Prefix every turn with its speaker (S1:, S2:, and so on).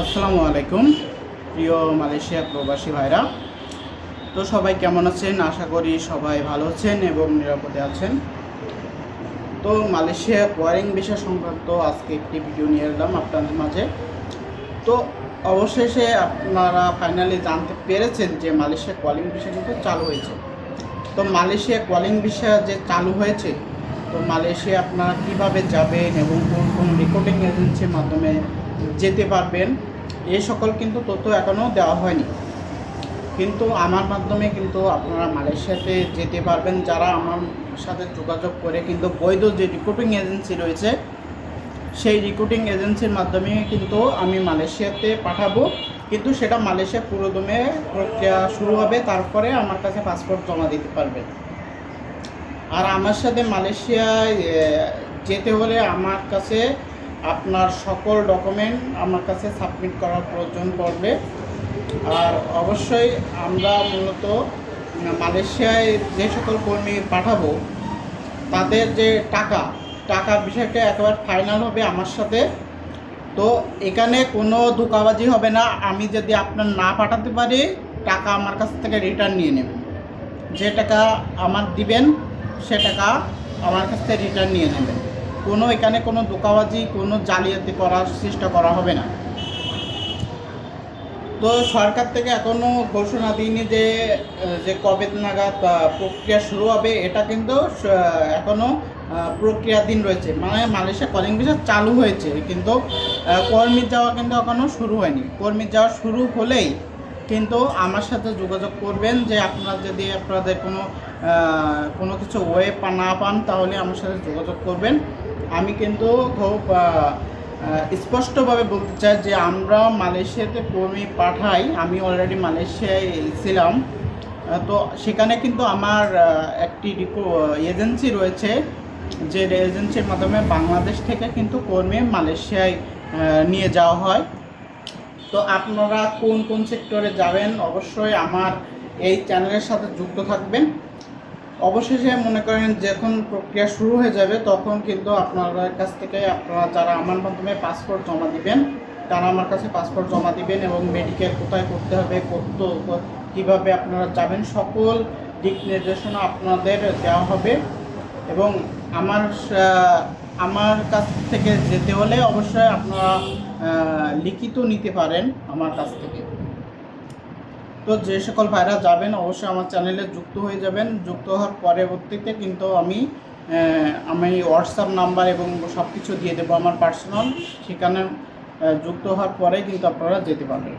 S1: আসসালামু আলাইকুম প্রিয় মালয়েশিয়া প্রবাসী ভাইরা। তো সবাই কেমন আছেন? আশা করি সবাই ভালো আছেন এবং নিরাপদে আছেন। তো মালয়েশিয়া কোয়ারিং বিষয় সংক্রান্ত আজকে একটি ভিডিও নিয়ে এলাম আপনাদের মাঝে। তো অবশেষে আপনারা ফাইনালি জানতে পেরেছেন যে মালয়েশিয়া কোয়ালিং বিষয় কিন্তু চালু হয়েছে। তো মালয়েশিয়া কোয়ালিং বিষয় যে চালু হয়েছে, তো মালয়েশিয়া আপনারা কিভাবে যাবেন এবং কোন কোন রিক্রুটিং এজেন্সির মাধ্যমে যেতে পারবেন, এই সকল কিন্তু তথ্য এখনও দেওয়া হয়নি। কিন্তু আমার মাধ্যমে কিন্তু আপনারা মালয়েশিয়াতে যেতে পারবেন। যারা আমার সাথে যোগাযোগ করে কিন্তু বৈধ যে রিক্রুটিং এজেন্সি রয়েছে, সেই রিক্রুটিং এজেন্সির মাধ্যমে কিন্তু আমি মালয়েশিয়াতে পাঠাবো। কিন্তু সেটা মালয়েশিয়া পুরোদমে প্রক্রিয়া শুরু হবে, তারপরে আমার কাছে পাসপোর্ট জমা দিতে পারবে। আর আমার সাথে মালয়েশিয়ায় যেতে হলে আমার কাছে আপনার সকল ডকুমেন্ট আমার কাছে সাবমিট করার প্রয়োজন পড়বে। আর অবশ্যই আমরা মূলত মালয়েশিয়ায় যে সকল কর্মী পাঠাবো, তাদের যে টাকা বিষয়টা একেবারে ফাইনাল হবে আমার সাথে। তো এখানে কোনো ধোঁকাবাজি হবে না। আমি যদি আপনার না পাঠাতে পারি, টাকা আমার কাছ থেকে রিটার্ন নিয়ে নেবেন। যে টাকা আমার দিবেন সে টাকা আমার কাছ থেকে রিটার্ন নিয়ে নেবেন। এখানে কোনো ধোঁকাবাজি, কোনো জালিয়াতি করার চেষ্টা করা হবে না। তো সরকার থেকে এখনও ঘোষণা দিইনি যে কবে নাগাদ প্রক্রিয়া শুরু হবে। এটা কিন্তু এখনও প্রক্রিয়াধীন রয়েছে। মানে মালয়েশিয়া কলিং ভিসা চালু হয়েছে, কিন্তু কর্মী যাওয়া কিন্তু এখনও শুরু হয়নি। কর্মী যাওয়া শুরু হলেই কিন্তু আমার সাথে যোগাযোগ করবেন। যে আপনারা যদি আপনাদের কোনো কিছু ওয়ে না পান, তাহলে আমার সাথে যোগাযোগ করবেন। আমি কিন্তু খুব স্পষ্টভাবে বলতে চাই যে আমরা মালয়েশিয়াতে কর্মী পাঠাই। আমি অলরেডি মালয়েশিয়ায় ছিলাম। তো সেখানে কিন্তু আমার একটি এজেন্সি রয়েছে, যে এজেন্সির মাধ্যমে বাংলাদেশ থেকে কিন্তু কর্মী মালয়েশিয়ায় নিয়ে যাওয়া হয়। তো আপনারা কোন কোন সেক্টরে যাবেন, অবশ্যই আমার এই চ্যানেলের সাথে যুক্ত থাকবেন। অবশেষে মনে করেন যখন প্রক্রিয়া শুরু হয়ে যাবে, তখন কিন্তু আপনাদের কাছ থেকে আপনারা যারা আমার মাধ্যমে পাসপোর্ট জমা দিবেন, তারা আমার কাছে পাসপোর্ট জমা দিবেন এবং মেডিকেল কোথায় করতে হবে, কীভাবে আপনারা যাবেন, সকল দিক নির্দেশনা আপনাদের দেওয়া হবে। এবং আমার কাছ থেকে যেতে হলে অবশ্যই আপনারা লিখিত নিতে পারেন আমার কাছ থেকে। তো যে সকল ভাইরা যাবেন, অবশ্যই আমার চ্যানেলে যুক্ত হয়ে যাবেন। যুক্ত হওয়ার পরবর্তীতে কিন্তু আমি হোয়াটসঅ্যাপ নাম্বার এবং সব কিছু দিয়ে দেবো আমার পার্সোনাল। সেখানে যুক্ত হওয়ার পরে কিন্তু আপনারা যেতে পারবেন।